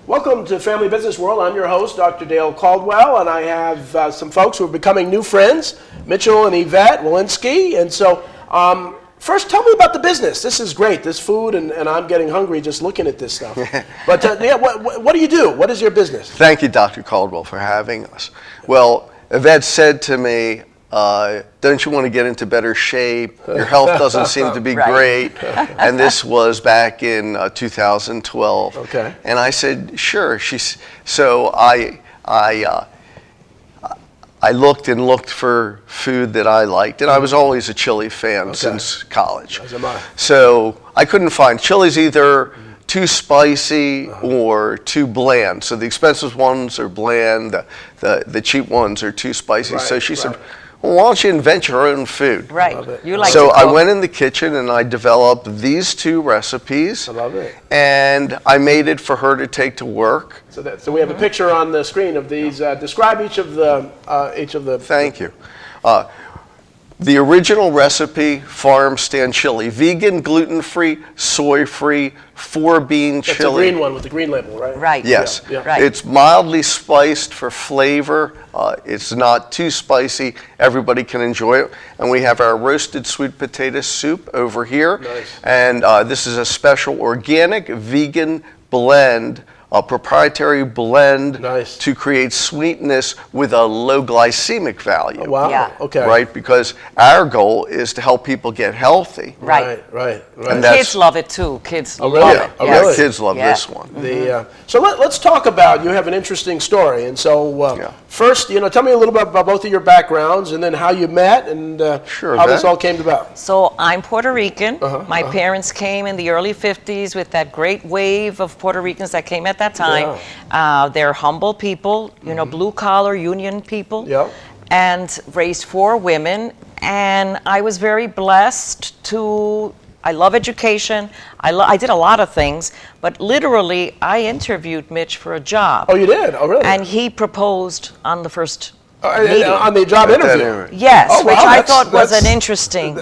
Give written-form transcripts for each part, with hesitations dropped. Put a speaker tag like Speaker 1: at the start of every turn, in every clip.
Speaker 1: Welcome to Family Business World. I'm your host, Dr. Dale Caldwell, and I have some folks who are becoming new friends, Mitchell and Yvette Wolinsky. And so, first, tell me about the business. This is great, this food, and I'm getting hungry just looking at this stuff. But what do you do? What is your business?
Speaker 2: Thank you, Dr. Caldwell, for having us. Well, Yvette said to me, don't you want to get into better shape? Your health doesn't seem to be great. And this was back in 2012.
Speaker 1: Okay.
Speaker 2: And I said, sure. So I looked and looked for food that I liked. And I was always a chili fan since college.
Speaker 1: As am I.
Speaker 2: So I couldn't find chili's either too spicy or too bland. So the expensive ones are bland, the cheap ones are too spicy.
Speaker 1: Right,
Speaker 2: so she said, well, why don't you invent your own food?
Speaker 3: Right. You like
Speaker 2: So
Speaker 3: to
Speaker 2: I
Speaker 3: cook.
Speaker 2: went in the kitchen and I developed these two recipes.
Speaker 1: I love it.
Speaker 2: And I made it for her to take to work.
Speaker 1: So we have a picture on the screen of these. Describe each of the.
Speaker 2: Thank you. The original recipe, Farmstand chili, vegan, gluten-free, soy-free, 4-bean
Speaker 1: That's
Speaker 2: chili.
Speaker 1: the green one with the green label, right?
Speaker 3: Right.
Speaker 2: Yes.
Speaker 1: Yeah.
Speaker 3: Right.
Speaker 2: It's mildly spiced for flavor. It's not too spicy. Everybody can enjoy it. And we have our roasted sweet potato soup over here.
Speaker 1: Nice.
Speaker 2: And this is a special organic vegan blend, a proprietary blend to create sweetness with a low glycemic value.
Speaker 1: Oh, wow.
Speaker 3: Yeah.
Speaker 1: Okay.
Speaker 2: Right? Because our goal is to help people get healthy.
Speaker 3: Right.
Speaker 2: And that's-
Speaker 3: Kids love it too. Kids
Speaker 1: really?
Speaker 3: love it.
Speaker 1: Oh,
Speaker 3: Yes.
Speaker 1: really?
Speaker 2: Kids love
Speaker 3: Yeah.
Speaker 2: this one.
Speaker 1: So let's talk about, you have an interesting story. And so first, tell me a little bit about both of your backgrounds and then how you met and how this all came about.
Speaker 3: So I'm Puerto Rican. My parents came in the early 50s with that great wave of Puerto Ricans that came at that time. They're humble people, blue collar union people.
Speaker 1: Yep.
Speaker 3: And raised 4 women. And I was very blessed I love education. I did a lot of things, but literally I interviewed Mitch for a job.
Speaker 1: Oh, you did? Oh, really?
Speaker 3: And he proposed on the first meeting.
Speaker 1: on the job interview.
Speaker 3: Yes,
Speaker 1: Oh, wow,
Speaker 3: which I
Speaker 1: that's-
Speaker 3: thought was
Speaker 1: that's-
Speaker 3: an interesting.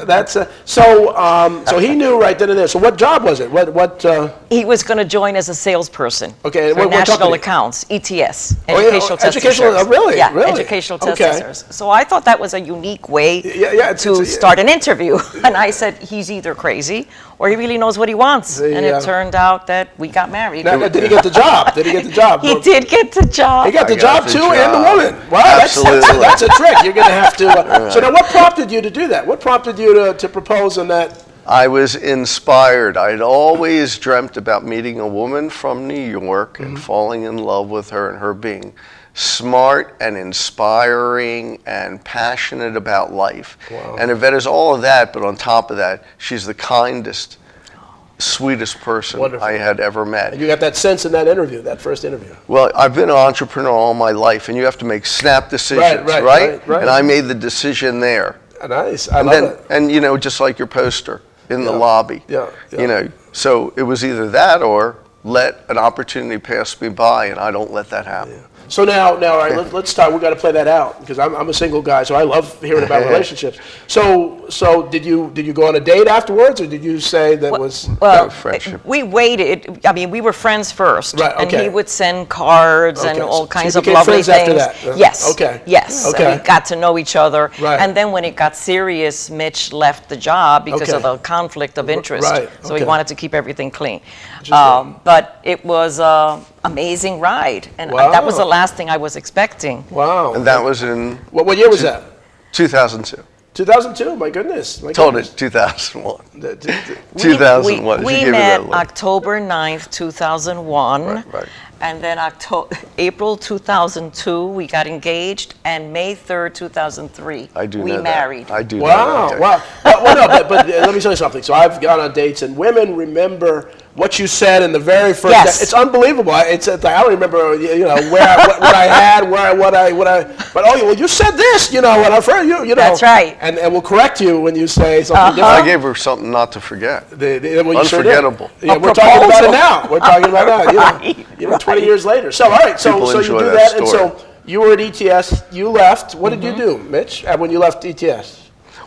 Speaker 1: So he knew right then and there. So what job was it? What?
Speaker 3: He was going to join as a salesperson.
Speaker 1: Okay,
Speaker 3: for
Speaker 1: what
Speaker 3: national
Speaker 1: company?
Speaker 3: accounts, ETS,
Speaker 1: Oh, yeah,
Speaker 3: educational testing
Speaker 1: educational-
Speaker 3: service.
Speaker 1: really?
Speaker 3: Yeah,
Speaker 1: Really?
Speaker 3: educational
Speaker 1: Okay.
Speaker 3: testing service. So I thought that was a unique way
Speaker 1: it's-
Speaker 3: to start an interview. And I said, he's either crazy or he really knows what he wants. And it turned out that we got married.
Speaker 1: Now, did he get the job? Did he get the job?
Speaker 3: He did get the job.
Speaker 1: He got the job too, and the woman. Wow,
Speaker 2: Absolutely.
Speaker 1: that's a trick. You're going to have to. So now, what prompted you to do that? What prompted you to propose on that?
Speaker 2: I was inspired. I'd always dreamt about meeting a woman from New York and falling in love with her and her being smart and inspiring and passionate about life.
Speaker 1: Wow.
Speaker 2: And Yvette is all of that, but on top of that, she's the kindest, sweetest person
Speaker 1: Wonderful.
Speaker 2: I had ever met.
Speaker 1: And you got that sense in that interview, that first interview.
Speaker 2: Well, I've been an entrepreneur all my life, and you have to make snap decisions, right? And I made the decision there.
Speaker 1: Nice. I love it.
Speaker 2: And just like your poster in the lobby.
Speaker 1: Yeah.
Speaker 2: So it was either that or let an opportunity pass me by, and I don't let that happen.
Speaker 1: So now, all right, let's start. We've got to play that out because I'm a single guy, so I love hearing about relationships. So did you go on a date afterwards, or did you say that was
Speaker 2: friendship?
Speaker 3: We waited. I mean, we were friends first,
Speaker 1: Right,
Speaker 3: and
Speaker 1: okay.
Speaker 3: he would send cards and
Speaker 1: Okay,
Speaker 3: all
Speaker 1: so
Speaker 3: kinds
Speaker 1: you
Speaker 3: of
Speaker 1: became
Speaker 3: lovely
Speaker 1: friends
Speaker 3: things.
Speaker 1: after that?
Speaker 3: Yes.
Speaker 1: Okay.
Speaker 3: Yes.
Speaker 1: Okay.
Speaker 3: And we got to know each other.
Speaker 1: Right.
Speaker 3: And then when it got serious, Mitch left the job because of
Speaker 1: Okay.
Speaker 3: the conflict of interest.
Speaker 1: Right,
Speaker 3: So he
Speaker 1: okay.
Speaker 3: wanted to keep everything clean.
Speaker 1: Interesting.
Speaker 3: But it was an amazing ride, and that was the last thing I was expecting.
Speaker 1: Wow.
Speaker 2: And that was in
Speaker 1: What year was that?
Speaker 2: 2002.
Speaker 1: 2002. My goodness.
Speaker 2: Told it 2001. 2001.
Speaker 3: We
Speaker 2: She gave me
Speaker 3: met
Speaker 2: that look.
Speaker 3: October 9th, 2001.
Speaker 2: Right.
Speaker 3: And then April 2002, we got engaged, and May 3rd, 2003,
Speaker 2: I do
Speaker 3: we
Speaker 2: know that.
Speaker 3: married.
Speaker 2: I do know
Speaker 1: Wow.
Speaker 2: that.
Speaker 1: Wow. Well, no, but let me tell you something. So I've gone on dates, and women remember what you said in the very first.
Speaker 3: Yes.
Speaker 1: It's unbelievable. It's like, I don't remember, what I had, what I. But well, you said this, when I've heard you.
Speaker 3: That's right.
Speaker 1: And we'll correct you when you say something
Speaker 2: I
Speaker 1: different.
Speaker 2: gave her something not to forget.
Speaker 1: Well, you sure did.
Speaker 2: Unforgettable.
Speaker 1: Yeah, we're talking about it
Speaker 3: proposal.
Speaker 1: now. We're talking about it now. 20 years later. So all right.
Speaker 2: People
Speaker 1: So you
Speaker 2: enjoy
Speaker 1: do
Speaker 2: that
Speaker 1: that, and
Speaker 2: story.
Speaker 1: so you were at ETS. You left. What did you do, Mitch? When you left ETS?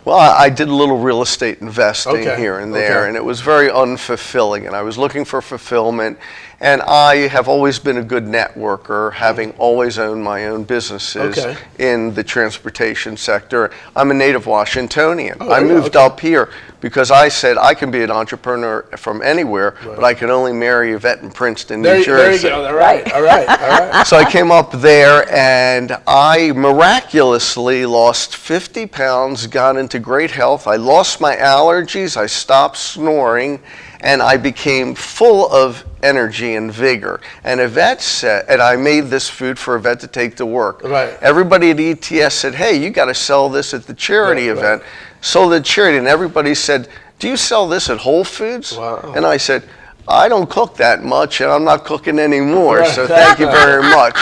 Speaker 2: Well, I did a little real estate investing
Speaker 1: Okay,
Speaker 2: here and there,
Speaker 1: okay.
Speaker 2: and it was very unfulfilling, and I was looking for fulfillment. And I have always been a good networker, having always owned my own businesses
Speaker 1: Okay.
Speaker 2: in the transportation sector. I'm a native Washingtonian.
Speaker 1: Oh,
Speaker 2: I
Speaker 1: yeah,
Speaker 2: moved
Speaker 1: okay.
Speaker 2: up here because I said I can be an entrepreneur from anywhere, but I can only marry Yvette in Princeton, New Jersey.
Speaker 1: There you go. All right. All right. All right.
Speaker 2: So I came up there and I miraculously lost 50 pounds, got into great health. I lost my allergies, I stopped snoring, and I became full of energy and vigor. And Yvette said, and I made this food for Yvette to take to work.
Speaker 1: Right.
Speaker 2: Everybody at ETS said, hey, you got to sell this at the charity
Speaker 1: Right,
Speaker 2: event.
Speaker 1: right.
Speaker 2: Sold at charity, and everybody said, do you sell this at Whole Foods?
Speaker 1: Wow.
Speaker 2: And I said, I don't cook that much, and I'm not cooking anymore,
Speaker 1: Right.
Speaker 2: so thank you very much.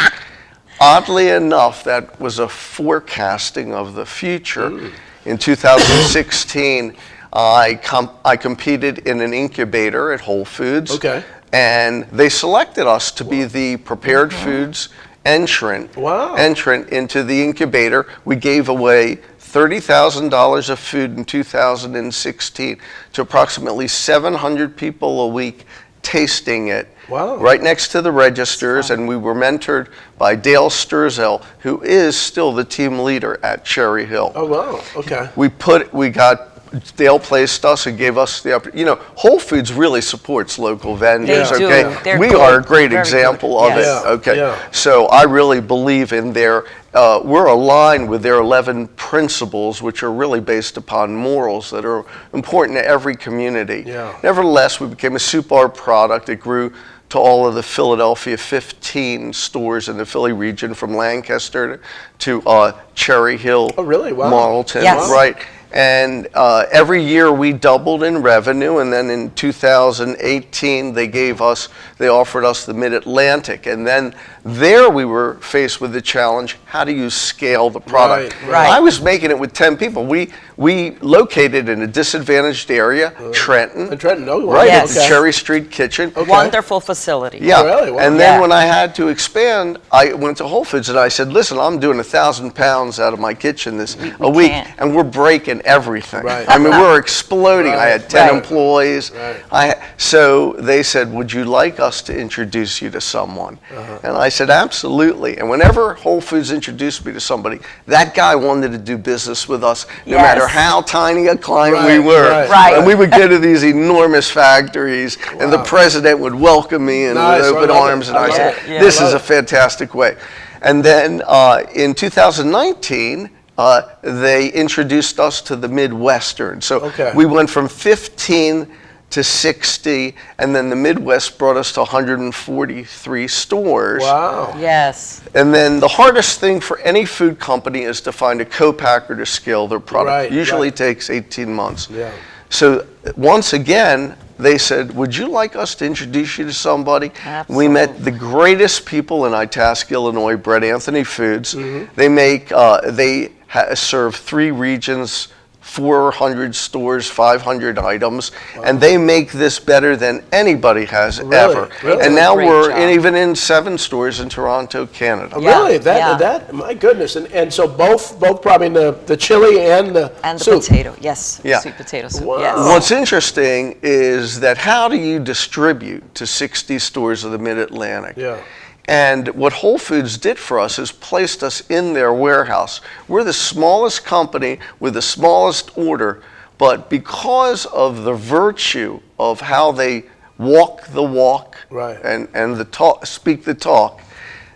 Speaker 2: Oddly enough, that was a forecasting of the future. In 2016, I competed in an incubator at Whole Foods.
Speaker 1: Okay.
Speaker 2: And they selected us to be the prepared foods entrant into the incubator. We gave away $30,000 of food in 2016 to approximately 700 people a week tasting it.
Speaker 1: Wow.
Speaker 2: Right next to the registers, and we were mentored by Dale Sturzel, who is still the team leader at Cherry Hill.
Speaker 1: Oh, wow. Okay.
Speaker 2: Dale placed us and gave us the opportunity. You know, Whole Foods really supports local vendors,
Speaker 3: They do.
Speaker 2: okay?
Speaker 3: They're
Speaker 2: We
Speaker 3: good.
Speaker 2: are a great
Speaker 3: Very
Speaker 2: example
Speaker 3: good.
Speaker 2: of
Speaker 3: Yes.
Speaker 2: it,
Speaker 1: Yeah,
Speaker 2: okay?
Speaker 1: yeah.
Speaker 2: So I really believe in we're aligned with their 11 principles, which are really based upon morals that are important to every community.
Speaker 1: Yeah.
Speaker 2: Nevertheless, we became a soup bar product. It grew to all of the Philadelphia 15 stores in the Philly region, from Lancaster to Cherry Hill,
Speaker 1: Oh, really? Wow.
Speaker 2: Marlton,
Speaker 3: Yes.
Speaker 2: right? And every year we doubled in revenue, and then in 2018 they offered us the Mid-Atlantic, and then there we were faced with the challenge: how do you scale the product?
Speaker 3: Right.
Speaker 2: I was making it with 10 people. We located in a disadvantaged area, Trenton,
Speaker 1: And Trenton, oh, wow.
Speaker 2: right
Speaker 3: Yes.
Speaker 2: at the Cherry Street Kitchen.
Speaker 1: Okay.
Speaker 3: Wonderful facility.
Speaker 2: Yeah,
Speaker 1: Really? Wow.
Speaker 2: and then
Speaker 3: Yeah.
Speaker 2: when I had to expand, I went to Whole Foods and I said, listen, I'm doing 1,000 pounds out of my kitchen a week,
Speaker 3: can't.
Speaker 2: and we're breaking everything.
Speaker 1: Right.
Speaker 2: I mean, we're exploding. I had 10
Speaker 3: Right.
Speaker 2: employees.
Speaker 1: Right.
Speaker 2: So they said, would you like us to introduce you to someone? And I said, absolutely. And whenever Whole Foods introduced me to somebody, that guy wanted to do business with us, no
Speaker 3: Yes.
Speaker 2: matter how tiny a client we
Speaker 1: Right,
Speaker 2: were.
Speaker 1: right,
Speaker 3: Right.
Speaker 2: And we would go to these enormous factories, and the president would welcome me and
Speaker 1: Nice.
Speaker 2: with
Speaker 1: I
Speaker 2: open
Speaker 1: love
Speaker 2: arms,
Speaker 1: it.
Speaker 2: and
Speaker 1: I
Speaker 2: I
Speaker 1: love
Speaker 2: said,
Speaker 3: it. Yeah,
Speaker 2: this
Speaker 1: I
Speaker 2: is
Speaker 1: love
Speaker 2: a
Speaker 1: it.
Speaker 2: fantastic way. And then in 2019, they introduced us to the Midwestern. So
Speaker 1: Okay.
Speaker 2: we went from 15 to 60, and then the Midwest brought us to 143 stores.
Speaker 1: Wow.
Speaker 3: Yes.
Speaker 2: And then the hardest thing for any food company is to find a co-packer to scale their product.
Speaker 1: Right,
Speaker 2: Usually
Speaker 1: right.
Speaker 2: takes 18 months.
Speaker 1: Yeah.
Speaker 2: So once again, they said, would you like us to introduce you to somebody? We met the greatest people in Itasca, Illinois, Brett Anthony Foods.
Speaker 1: Mm-hmm.
Speaker 2: They serve 3 regions, 400 stores, 500 items, and they make this better than anybody has
Speaker 1: Really?
Speaker 2: ever.
Speaker 1: Really?
Speaker 2: And now
Speaker 3: Great
Speaker 2: we're
Speaker 3: job.
Speaker 2: even in 7 stores in Toronto, Canada.
Speaker 3: Yeah,
Speaker 1: Really?
Speaker 3: yeah.
Speaker 1: That my goodness. And so both probably the chili and the
Speaker 3: And the
Speaker 1: soup.
Speaker 3: potato. Yes.
Speaker 2: Yeah.
Speaker 3: Sweet potato soup.
Speaker 1: Wow.
Speaker 3: Yes.
Speaker 2: What's interesting is that how do you distribute to 60 stores of the Mid-Atlantic?
Speaker 1: Yeah.
Speaker 2: And what Whole Foods did for us is placed us in their warehouse. We're the smallest company with the smallest order, but because of the virtue of how they walk the walk
Speaker 1: Right.
Speaker 2: and the talk, speak the talk,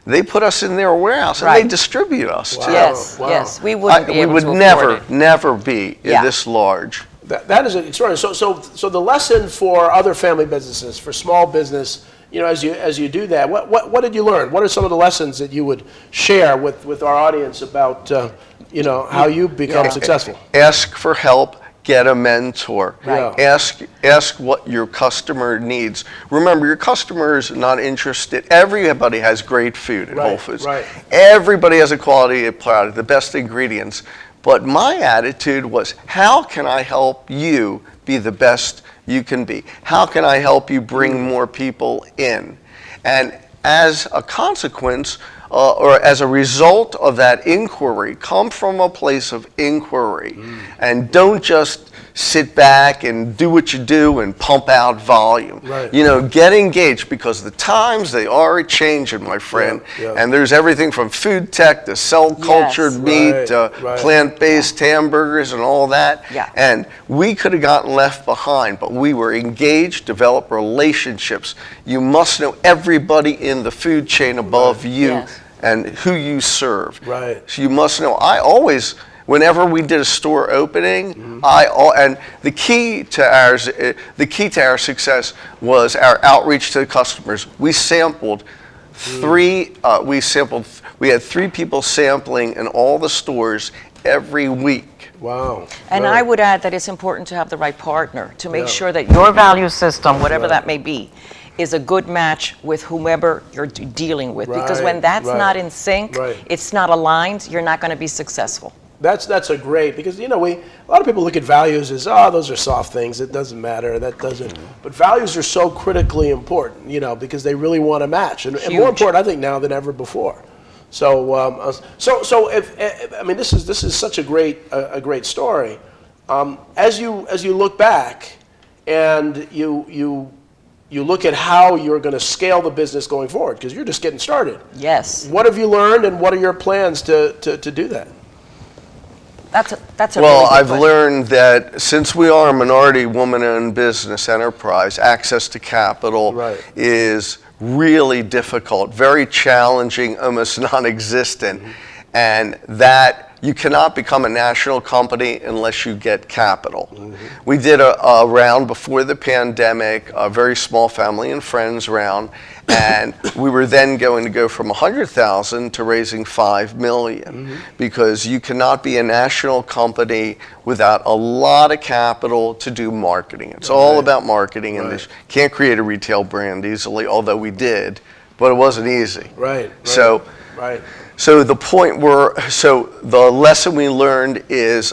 Speaker 2: they put us in their warehouse and
Speaker 3: Right.
Speaker 2: they distribute us
Speaker 1: Wow.
Speaker 2: too.
Speaker 3: Yes.
Speaker 1: Wow.
Speaker 3: Yes. We wouldn't be
Speaker 2: We
Speaker 3: able
Speaker 2: would
Speaker 3: to afford it.
Speaker 2: never be
Speaker 3: Yeah.
Speaker 2: this large.
Speaker 1: That is extraordinary. So the lesson for other family businesses, for small business, as you do that, what did you learn? What are some of the lessons that you would share with our audience about how you become successful?
Speaker 2: Ask for help. Get a mentor.
Speaker 3: Right.
Speaker 2: Ask what your customer needs. Remember, your customer is not interested. Everybody has great food at
Speaker 1: Right,
Speaker 2: Whole Foods.
Speaker 1: right.
Speaker 2: Everybody has a quality product, the best ingredients. But my attitude was, how can I help you be the best you can be? How can I help you bring more people in? And as a consequence, or as a result of that inquiry, come from a place of inquiry, and don't just sit back and do what you do and pump out volume.
Speaker 1: Right.
Speaker 2: You know, get engaged, because the times, they are changing, my friend.
Speaker 1: Yeah.
Speaker 2: And there's everything from food tech to cell-cultured
Speaker 3: Yes.
Speaker 2: meat
Speaker 1: Right,
Speaker 2: to
Speaker 1: right.
Speaker 2: plant-based hamburgers and all that.
Speaker 3: Yeah.
Speaker 2: And we could have gotten left behind, but we were engaged, developed relationships. You must know everybody in the food chain above you
Speaker 3: Yes.
Speaker 2: and who you serve.
Speaker 1: Right.
Speaker 2: So you must know. I always, whenever we did a store opening, and the key to our success was our outreach to the customers. We sampled we had 3 people sampling in all the stores every week.
Speaker 1: Wow.
Speaker 3: And
Speaker 1: Right.
Speaker 3: I would add that it's important to have the right partner to make
Speaker 1: Yeah.
Speaker 3: sure that your value system, whatever
Speaker 1: Right.
Speaker 3: that may be, is a good match with whomever you're dealing with. Because when
Speaker 1: Right,
Speaker 3: that's
Speaker 1: right.
Speaker 3: not in sync,
Speaker 1: Right.
Speaker 3: it's not aligned, you're not going to be successful.
Speaker 1: That's a great, because a lot of people look at values as, those are soft things, it doesn't matter, that doesn't, but values are so critically important, because they really want to match, and more
Speaker 3: Huge.
Speaker 1: important, I think, now than ever before. So if this is such a great story. As you look back and you look at how you're going to scale the business going forward, because you're just getting started.
Speaker 3: Yes.
Speaker 1: What have you learned, and what are your plans to do that?
Speaker 3: That's a
Speaker 2: Well,
Speaker 3: really good
Speaker 2: I've
Speaker 3: question.
Speaker 2: learned that since we are a minority woman-owned business enterprise, access to capital
Speaker 1: Right.
Speaker 2: is really difficult, very challenging, almost non-existent, and that you cannot become a national company unless you get capital. We did a round before the pandemic, a very small family and friends round, and we were then going to go from 100,000 to raising 5 million, because you cannot be a national company without a lot of capital to do marketing. It's all about marketing, and
Speaker 1: Right.
Speaker 2: can't create a retail brand easily, although we did, but it wasn't easy.
Speaker 1: Right.
Speaker 2: So.
Speaker 1: Right.
Speaker 2: So the the lesson we learned is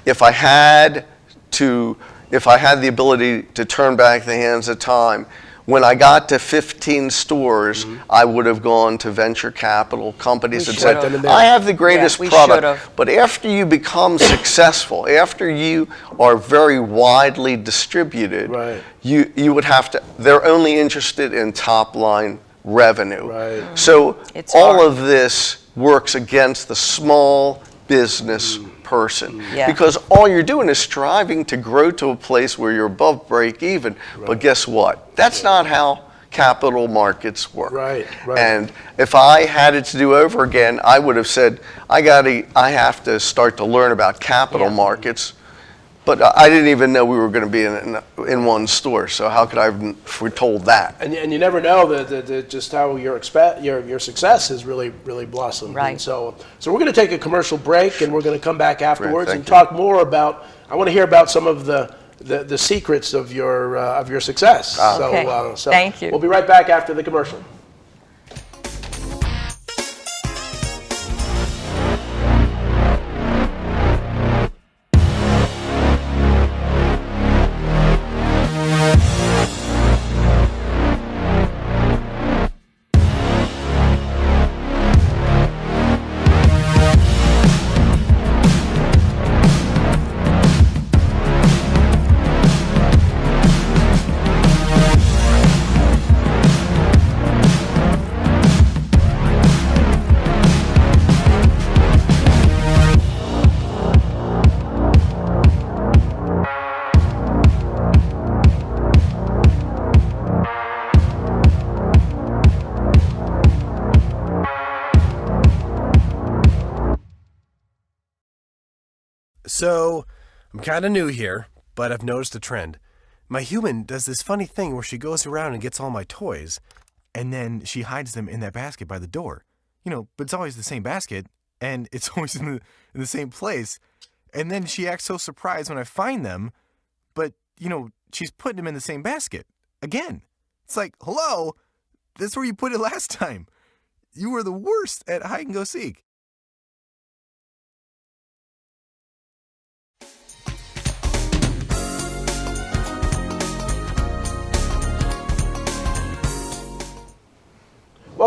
Speaker 2: if I had the ability to turn back the hands of time, when I got to 15 stores, I would have gone to venture capital companies
Speaker 3: We
Speaker 2: and said,
Speaker 3: should've.
Speaker 2: I have the greatest
Speaker 3: we
Speaker 2: product.
Speaker 3: should've.
Speaker 2: But after you become successful, after you are very widely distributed,
Speaker 1: Right.
Speaker 2: you would have to, they're only interested in top line revenue.
Speaker 1: Right.
Speaker 2: So
Speaker 3: It's
Speaker 2: all
Speaker 3: hard.
Speaker 2: of this works against the small business person,
Speaker 3: Yeah.
Speaker 2: because all you're doing is striving to grow to a place where you're above break even. But guess what? That's not how capital markets work.
Speaker 1: Right, right.
Speaker 2: And if I had it to do over again, I would have said, I have to start to learn about capital
Speaker 3: Yeah.
Speaker 2: markets. But I didn't even know we were going to be in one store, so how could I have foretold that?
Speaker 1: And you never know that just how your success has really blossomed.
Speaker 3: Right.
Speaker 1: And so we're going to take a commercial break, and we're going to come back afterwards
Speaker 2: thank
Speaker 1: and
Speaker 2: you.
Speaker 1: talk more about. I want to hear about some of the secrets of your success.
Speaker 3: Okay.
Speaker 1: So
Speaker 3: Thank you.
Speaker 1: We'll be right back after the commercial.
Speaker 4: So, I'm kind of new here, but I've noticed a trend. My human does this funny thing where she goes around and gets all my toys, and then she hides them in that basket by the door. But it's always the same basket, and it's always in the same place. And then she acts so surprised when I find them, but, she's putting them in the same basket. Again. It's like, hello, that's where you put it last time. You were the worst at hide and go seek.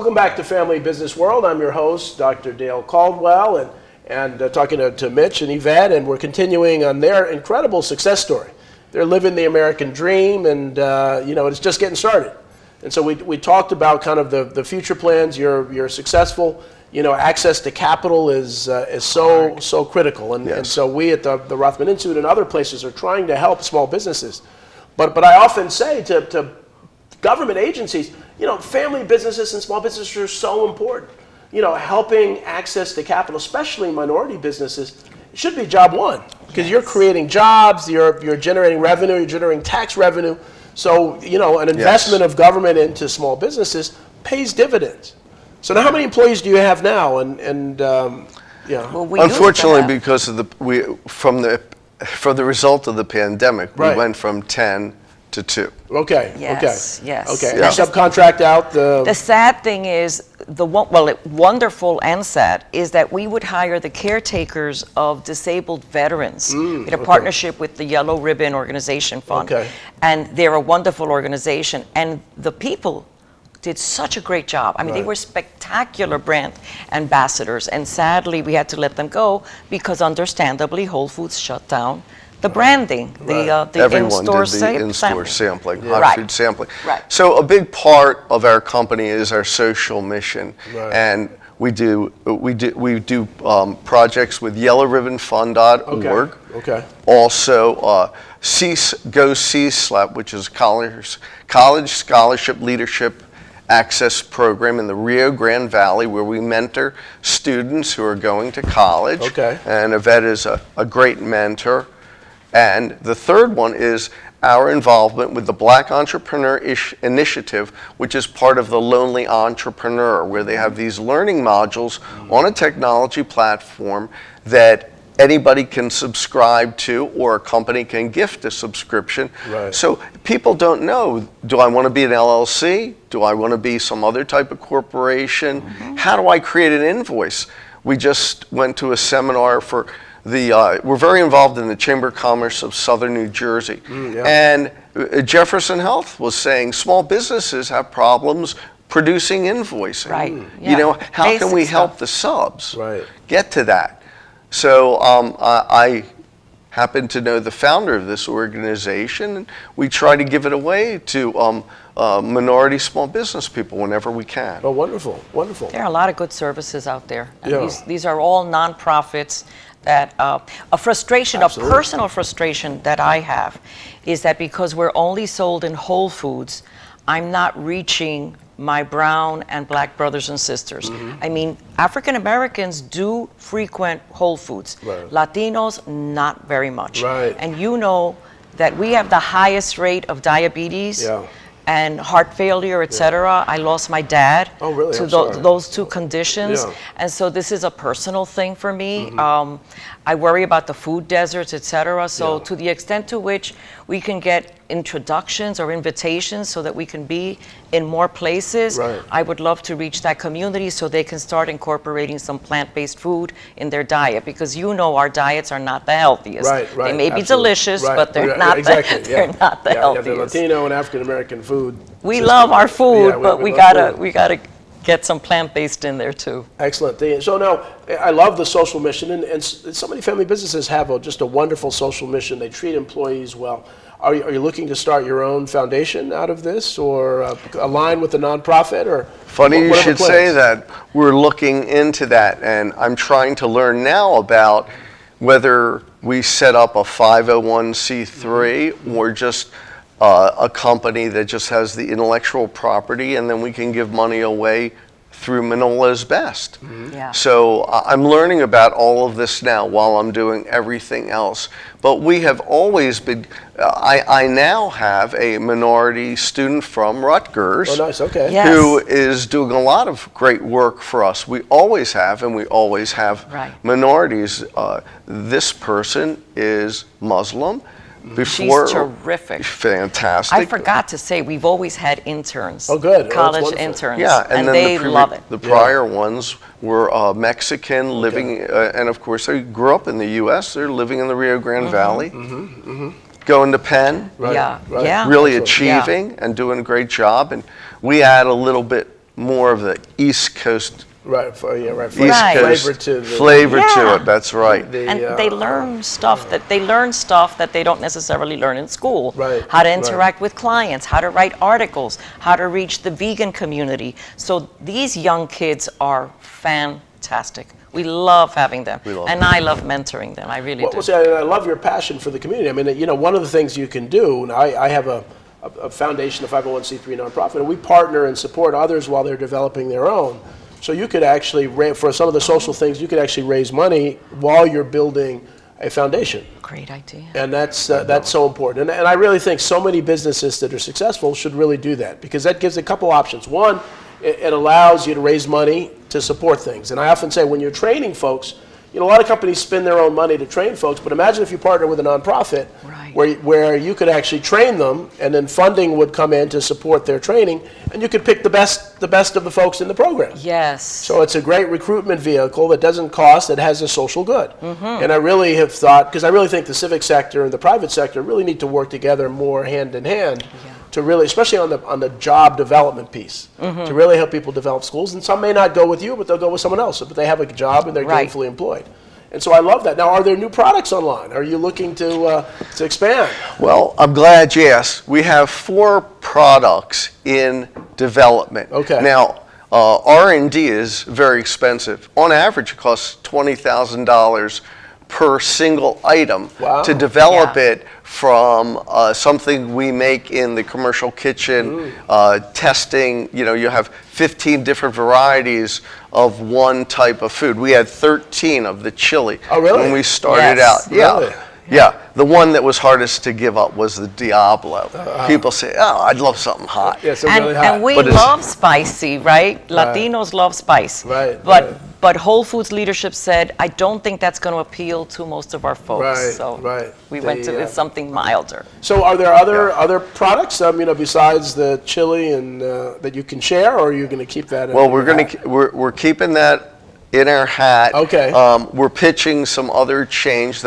Speaker 1: Welcome back to Family Business World. I'm your host, Dr. Dale Caldwell, and talking to Mitch and Yvette, and we're continuing on their incredible success story. They're living the American dream, and it's just getting started. And so we talked about kind of the future plans. You're successful. Access to capital is so critical, and so we at the Rothman Institute and other places are trying to help small businesses. But I often say to government agencies, family businesses and small businesses are so important. Helping access to capital, especially minority businesses, should be job one, because you're creating jobs, you're generating revenue, you're generating tax revenue. So, an investment of government into small businesses pays dividends. So now how many employees do you have now?
Speaker 3: Well,
Speaker 2: unfortunately, because of for the result of the pandemic, we went from 10 to 2.
Speaker 1: Okay.
Speaker 3: Yes.
Speaker 1: Okay.
Speaker 3: Yes.
Speaker 1: Okay.
Speaker 3: Yeah.
Speaker 1: And subcontract out the.
Speaker 3: The sad thing is, wonderful and sad is that we would hire the caretakers of disabled veterans. We had a partnership with the Yellow Ribbon Organization Fund, and they're a wonderful organization. And the people did such a great job. I mean, they were spectacular brand ambassadors, and sadly, we had to let them go because, understandably, Whole Foods shut down the branding, the
Speaker 2: Everyone
Speaker 3: in-store
Speaker 2: did the in-store sampling, hot food sampling.
Speaker 3: Right.
Speaker 2: So a big part of our company is our social mission, and we do projects with YellowRibbonFund.org.
Speaker 1: Okay.
Speaker 2: Also, Go CSLEP, which is College Scholarship Leadership Access Program in the Rio Grande Valley, where we mentor students who are going to college.
Speaker 1: Okay.
Speaker 2: And Yvette is a great mentor. And the third one is our involvement with the Black Entrepreneur Initiative, which is part of the Lonely Entrepreneur, where they have these learning modules on a technology platform that anybody can subscribe to, or a company can gift a subscription.
Speaker 1: Right.
Speaker 2: So people don't know, do I want to be an LLC? Do I want to be some other type of corporation? How do I create an invoice? We just went to a seminar for we're very involved in the Chamber of Commerce of Southern New Jersey. And Jefferson Health was saying small businesses have problems producing invoicing.
Speaker 3: Right. Yeah.
Speaker 2: How
Speaker 3: Basic
Speaker 2: can we help
Speaker 3: stuff.
Speaker 2: the subs
Speaker 1: Right.
Speaker 2: get to that? So I happen to know the founder of this organization, and we try to give it away to minority small business people whenever we can.
Speaker 1: Oh, wonderful. Wonderful.
Speaker 3: There are a lot of good services out there. And
Speaker 1: Yeah.
Speaker 3: these are all nonprofits that a frustration,
Speaker 1: Absolutely.
Speaker 3: a personal frustration that I have is that because we're only sold in Whole Foods, I'm not reaching my brown and black brothers and sisters. I mean, African Americans do frequent Whole Foods.
Speaker 1: Right.
Speaker 3: Latinos, not very much.
Speaker 1: Right.
Speaker 3: And you know that we have the highest rate of diabetes and heart failure, etc. I lost my dad
Speaker 1: really?
Speaker 3: to
Speaker 1: I'm sorry.
Speaker 3: those two conditions.
Speaker 1: Yeah.
Speaker 3: And so this is a personal thing for me. I worry about the food deserts, etc. So to the extent to which we can get introductions or invitations so that we can be in more places, I would love to reach that community so they can start incorporating some plant-based food in their diet, because our diets are not the healthiest. They may be delicious, but they're not they're not the healthiest.
Speaker 1: The Latino and African American food.
Speaker 3: We
Speaker 1: system.
Speaker 3: love our food,
Speaker 1: Yeah,
Speaker 3: but we
Speaker 1: love food.
Speaker 3: gotta get some plant-based in there too.
Speaker 1: Excellent. So now, I love the social mission, and so many family businesses have just a wonderful social mission. They treat employees well. Are you looking to start your own foundation out of this, or align with a nonprofit, or?
Speaker 2: Funny you should say that. We're looking into that, and I'm trying to learn now about whether we set up a 501c3 or just a company that just has the intellectual property, and then we can give money away through Manolo's Best. So I'm learning about all of this now while I'm doing everything else. But we have always been, I now have a minority student from Rutgers.
Speaker 1: Oh, nice, okay.
Speaker 3: Yes.
Speaker 2: Who is doing a lot of great work for us. We always have, and we always have minorities. This person is Muslim. Before,
Speaker 3: she's terrific.
Speaker 2: Fantastic.
Speaker 3: I forgot to say, we've always had interns.
Speaker 1: Oh, good. Oh,
Speaker 3: College
Speaker 1: that's
Speaker 3: interns.
Speaker 2: Yeah,
Speaker 3: and
Speaker 2: then
Speaker 3: they love it.
Speaker 2: The prior ones were Mexican, living, and of course they grew up in the U.S. They're living in the Rio Grande Valley, going to Penn,
Speaker 3: Yeah.
Speaker 2: really achieving and doing a great job. And we add a little bit more of the East Coast.
Speaker 1: Right. Right.
Speaker 2: East
Speaker 3: Right.
Speaker 2: Coast
Speaker 1: Flavor to the
Speaker 2: flavor to
Speaker 3: Yeah.
Speaker 2: it. That's right.
Speaker 3: And they learn stuff that they don't necessarily learn in school.
Speaker 1: Right,
Speaker 3: How to
Speaker 1: right.
Speaker 3: interact with clients, how to write articles, how to reach the vegan community. So these young kids are fantastic. We love having them.
Speaker 2: We love
Speaker 3: and
Speaker 2: them.
Speaker 3: I love mentoring them. I really do.
Speaker 1: Well, see, I love your passion for the community. I mean, you know, one of the things you can do, and I have a foundation, a 501c3 nonprofit, and we partner and support others while they're developing their own. So you could actually, for some of the social things, you could actually raise money while you're building a foundation.
Speaker 3: Great idea.
Speaker 1: And that's so important. And I really think so many businesses that are successful should really do that, because that gives a couple options. One, it allows you to raise money to support things. And I often say when you're training folks, you know, a lot of companies spend their own money to train folks, but imagine if you partner with a nonprofit
Speaker 3: Right.
Speaker 1: where you could actually train them, and then funding would come in to support their training, and you could pick the best of the folks in the program.
Speaker 3: Yes.
Speaker 1: So it's a great recruitment vehicle that doesn't cost, that has a social good. And I really have thought, because I really think the civic sector and the private sector really need to work together more hand in hand to really, especially on the job development piece, to really help people develop schools. And some may not go with you, but they'll go with someone else, but they have a job and they're
Speaker 3: Right.
Speaker 1: gainfully employed. And so I love that. Now, are there new products online? Are you looking to expand?
Speaker 2: Well, I'm glad you asked. We have 4 products in development.
Speaker 1: Okay.
Speaker 2: Now, R&D is very expensive. On average, it costs $20,000 per single item
Speaker 1: Wow.
Speaker 2: to develop
Speaker 3: Yeah.
Speaker 2: it from something we make in the commercial kitchen, testing. You know, you have 15 different varieties of one type of food. We had 13 of the chili
Speaker 1: Oh, really?
Speaker 2: when we started
Speaker 3: Yes.
Speaker 2: out. Yeah.
Speaker 1: Really?
Speaker 2: Yeah, the one that was hardest to give up was the Diablo. People say, "Oh, I'd love something hot."
Speaker 1: Yeah, so
Speaker 3: And,
Speaker 1: really hot.
Speaker 3: and we
Speaker 2: But it's-
Speaker 3: love spicy, right? Latinos love spice.
Speaker 1: Right,
Speaker 3: But
Speaker 1: right.
Speaker 3: but Whole Foods leadership said, I don't think that's going to appeal to most of our folks.
Speaker 1: Right,
Speaker 3: so
Speaker 1: right.
Speaker 3: we went to something milder.
Speaker 1: So are there other products, you know, besides the chili and that you can share, or are you going to keep that?
Speaker 2: Well, we're keeping that in our hat.
Speaker 1: Okay.
Speaker 2: We're pitching some other chains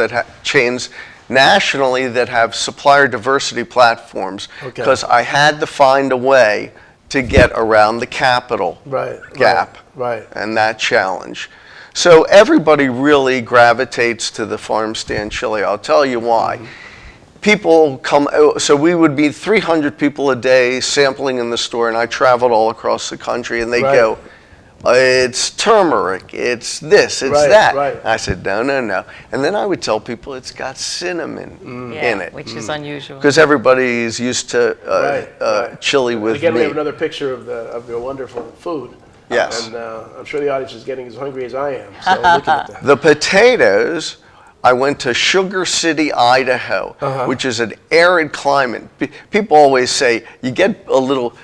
Speaker 2: nationally that have supplier diversity platforms.
Speaker 1: Okay.
Speaker 2: Because I had to find a way to get around the capital gap.
Speaker 1: Right.
Speaker 2: And that challenge. So everybody really gravitates to the Farmstand chili. I'll tell you why. People come, so we would be 300 people a day sampling in the store, and I traveled all across the country, and they
Speaker 1: Right.
Speaker 2: go, it's turmeric, it's this, it's
Speaker 1: Right,
Speaker 2: that.
Speaker 1: right.
Speaker 2: I said, no. And then I would tell people it's got cinnamon in it.
Speaker 3: Which is unusual.
Speaker 2: Because everybody's used to
Speaker 1: Right.
Speaker 2: chili with
Speaker 1: Again, we have
Speaker 2: meat.
Speaker 1: another picture of your wonderful food.
Speaker 2: Yes.
Speaker 1: And I'm sure the audience is getting as hungry as I am. So looking at that.
Speaker 2: The potatoes, I went to Sugar City, Idaho, which is an arid climate. People always say you get a little,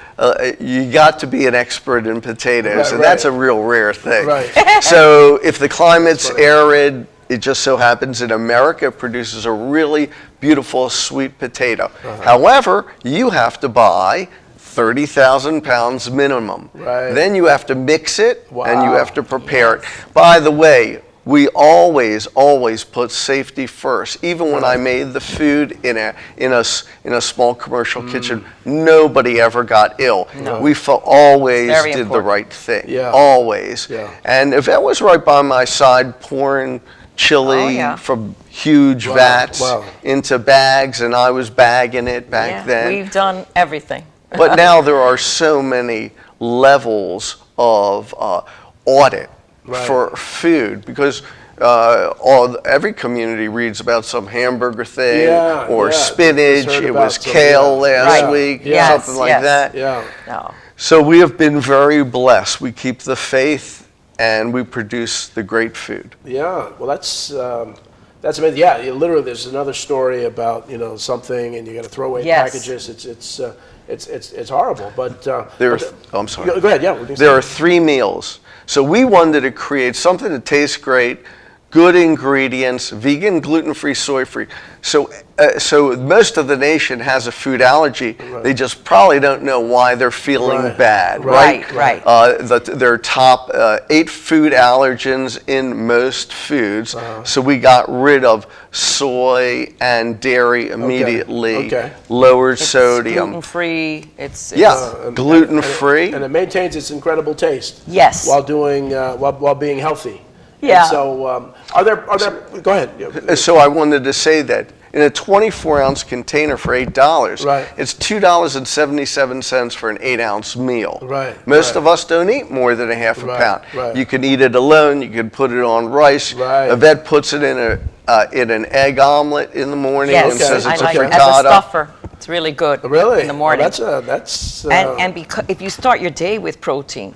Speaker 2: you got to be an expert in potatoes,
Speaker 1: Right,
Speaker 2: and
Speaker 1: right.
Speaker 2: that's a real rare thing.
Speaker 1: Right.
Speaker 2: So if the climate's arid, it just so happens in America it produces a really beautiful sweet potato. However, you have to buy 30,000 pounds minimum.
Speaker 1: Right.
Speaker 2: Then you have to mix it and you
Speaker 1: Wow.
Speaker 2: have to prepare it. By the way, we always put safety first. Even when I made the food in a small commercial kitchen, nobody ever got ill. We always
Speaker 3: Very
Speaker 2: did the
Speaker 3: important.
Speaker 2: right thing.
Speaker 1: Yeah.
Speaker 2: Always.
Speaker 1: Yeah.
Speaker 2: And Yvette was right by my side pouring chili
Speaker 3: Oh, yeah.
Speaker 2: from huge
Speaker 1: Wow,
Speaker 2: vats
Speaker 1: wow.
Speaker 2: into bags, and I was bagging it back
Speaker 3: Yeah,
Speaker 2: then.
Speaker 3: we've done everything.
Speaker 2: But now there are so many levels of audit
Speaker 1: Right.
Speaker 2: for food, because every community reads about some hamburger thing
Speaker 1: Yeah,
Speaker 2: or
Speaker 1: yeah.
Speaker 2: spinach.
Speaker 1: Just heard
Speaker 2: It
Speaker 1: about
Speaker 2: was
Speaker 1: some,
Speaker 2: kale
Speaker 1: yeah.
Speaker 2: last
Speaker 1: Right.
Speaker 2: week,
Speaker 1: Yeah.
Speaker 2: something like
Speaker 3: Yes,
Speaker 2: that.
Speaker 1: Yeah.
Speaker 3: No.
Speaker 2: So we have been very blessed. We keep the faith and we produce the great food.
Speaker 1: Yeah. Well, that's amazing. Yeah. Literally, there's another story about, you know, something, and you got to throw away
Speaker 3: Yes.
Speaker 1: packages. It's horrible. But
Speaker 2: I'm sorry.
Speaker 1: Go ahead. Yeah.
Speaker 2: There are 3 meals. So we wanted to create something that tastes great, good ingredients, vegan, gluten-free, soy-free. So most of the nation has a food allergy.
Speaker 1: Right.
Speaker 2: They just probably don't know why they're feeling
Speaker 1: Right.
Speaker 2: bad,
Speaker 3: Right,
Speaker 2: right?
Speaker 3: right.
Speaker 2: Their top 8 food allergens in most foods. So we got rid of soy and dairy immediately.
Speaker 1: Okay.
Speaker 2: Lowered
Speaker 3: It's
Speaker 2: sodium.
Speaker 3: gluten-free. It's
Speaker 2: Gluten-free.
Speaker 1: And it maintains its incredible taste.
Speaker 3: Yes.
Speaker 1: While doing while being healthy.
Speaker 3: Yeah.
Speaker 1: And so are there go ahead.
Speaker 2: So I wanted to say that in a 24-ounce container for $8,
Speaker 1: Right.
Speaker 2: it's $2.77 for an 8-ounce meal.
Speaker 1: Right,
Speaker 2: Most
Speaker 1: right.
Speaker 2: of us don't eat more than a half a
Speaker 1: Right,
Speaker 2: pound.
Speaker 1: right.
Speaker 2: You can eat it alone. You can put it on rice.
Speaker 1: Right.
Speaker 2: Yvette puts it in an egg omelet in the morning
Speaker 3: Yes,
Speaker 2: and says
Speaker 3: I
Speaker 2: it's
Speaker 3: like
Speaker 2: a
Speaker 3: it as a
Speaker 2: frittata.
Speaker 3: stuffer. It's really good.
Speaker 1: Really?
Speaker 3: In the morning.
Speaker 1: Well, that's
Speaker 3: And because if you start your day with protein,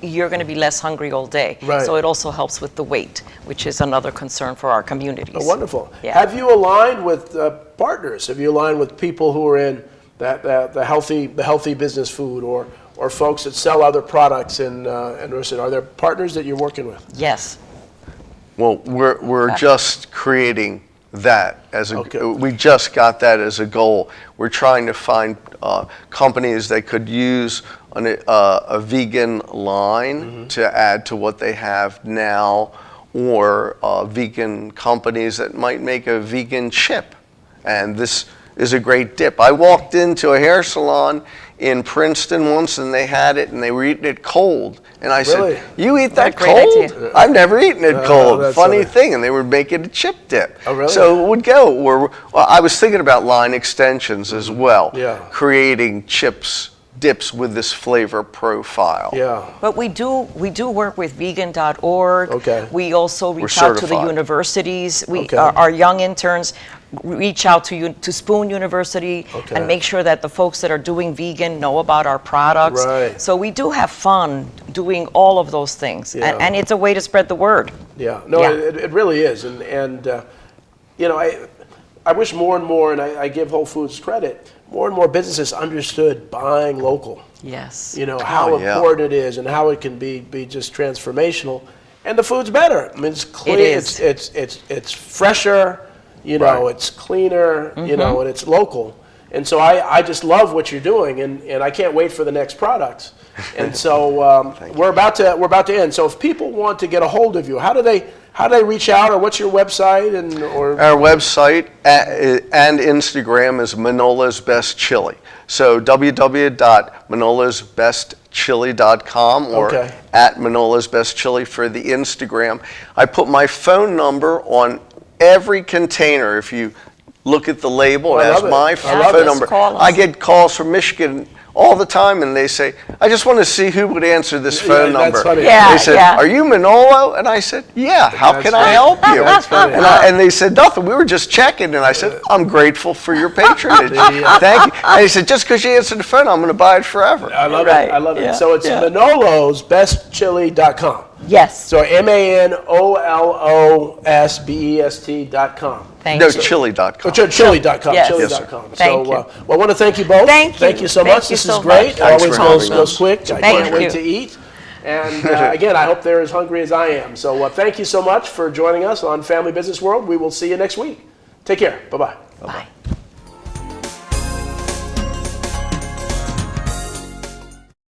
Speaker 3: you're going to be less hungry all day.
Speaker 1: Right.
Speaker 3: So it also helps with the weight, which is another concern for our communities.
Speaker 1: wonderful.
Speaker 3: Yeah.
Speaker 1: Have you aligned with partners? Have you aligned with people who are in the healthy business food or folks that sell other products and are there partners that you're working with?
Speaker 3: Yes.
Speaker 2: Well, we're just creating that as
Speaker 1: Okay.
Speaker 2: we just got that as a goal. We're trying to find companies that could use a vegan line to add to what they have now, or vegan companies that might make a vegan chip. And this is a great dip. I walked into a hair salon in Princeton once and they had it and they were eating it cold. And I
Speaker 1: Really?
Speaker 2: said, "You eat that
Speaker 3: Great
Speaker 2: cold?
Speaker 3: idea.
Speaker 2: I've never eaten it cold."
Speaker 1: that's
Speaker 2: Funny
Speaker 1: funny.
Speaker 2: thing. And they were making a chip dip.
Speaker 1: Oh, really?
Speaker 2: So it would go. Well, I was thinking about line extensions as well.
Speaker 1: Yeah.
Speaker 2: Creating dips with this flavor profile.
Speaker 1: Yeah.
Speaker 3: But we do work with vegan.org.
Speaker 1: Okay.
Speaker 3: We also reach out to the
Speaker 2: certified.
Speaker 3: universities.
Speaker 1: Okay.
Speaker 3: Our young interns reach out to Spoon University
Speaker 1: Okay.
Speaker 3: and make sure that the folks that are doing vegan know about our products.
Speaker 1: Right.
Speaker 3: So we do have fun doing all of those things.
Speaker 1: Yeah.
Speaker 3: And it's a way to spread the word.
Speaker 1: Yeah, no,
Speaker 3: Yeah.
Speaker 1: It really is, and you know, I wish more and more, and I give Whole Foods credit, more and more businesses understood buying local.
Speaker 3: Yes.
Speaker 1: You know how
Speaker 2: Oh, yeah.
Speaker 1: important it is, and how it can be just transformational, and the food's better. I mean, it's clean.
Speaker 3: is.
Speaker 1: It's fresher. You know,
Speaker 2: Right.
Speaker 1: it's cleaner. You know, and it's local. And so I just love what you're doing, and I can't wait for the next products. And so we're about to end. So if people want to get a hold of you, how do they reach out, or what's your website or
Speaker 2: Our website and Instagram is Manolo's Best Chili. So www.manolasbestchili.com or
Speaker 1: Okay.
Speaker 2: at Manolo's Best Chili for the Instagram. I put my phone number on every container. If you look at the label, it
Speaker 1: I
Speaker 2: has
Speaker 1: love it.
Speaker 2: my
Speaker 1: I
Speaker 2: phone
Speaker 1: love it.
Speaker 2: number.
Speaker 3: Call us.
Speaker 2: I get calls from Michigan all the time, and they say, "I just want to see who would answer this phone
Speaker 1: that's
Speaker 2: number."
Speaker 1: funny.
Speaker 3: Yeah,
Speaker 2: They said,
Speaker 3: yeah.
Speaker 2: "Are you Manolo?" And I said, "Yeah. How
Speaker 1: That's
Speaker 2: can
Speaker 1: funny.
Speaker 2: I help you?"
Speaker 1: That's funny.
Speaker 2: And they said, "Nothing. We were just checking." And I said, "I'm grateful for your patronage.
Speaker 1: Yeah.
Speaker 2: Thank you." And he said, "Just because you answered the phone, I'm going to buy it forever."
Speaker 1: I love
Speaker 3: Right,
Speaker 1: it. I love
Speaker 3: yeah,
Speaker 1: it. So it's
Speaker 3: yeah.
Speaker 1: ManolosBestChili.com.
Speaker 3: Yes.
Speaker 1: So ManolosBest.com.
Speaker 3: Thank
Speaker 2: No,
Speaker 3: you.
Speaker 2: chili.com.
Speaker 1: Chili.com.
Speaker 3: Yes.
Speaker 1: Chili.com.
Speaker 3: Yes, sir.
Speaker 1: So,
Speaker 3: Thank you.
Speaker 1: well, I want to thank you both.
Speaker 3: Thank you.
Speaker 1: Thank you so
Speaker 3: Thank
Speaker 1: much.
Speaker 3: you
Speaker 1: This
Speaker 3: so
Speaker 1: is great.
Speaker 3: much.
Speaker 1: It
Speaker 2: Thanks
Speaker 1: always
Speaker 2: for
Speaker 1: goes
Speaker 2: having us.
Speaker 1: quick. I
Speaker 3: Thank
Speaker 1: can't wait
Speaker 3: you.
Speaker 1: to eat. And again, I hope they're as hungry as I am. So thank you so much for joining us on Family Business World. We will see you next week. Take care. Bye-bye.
Speaker 3: Bye.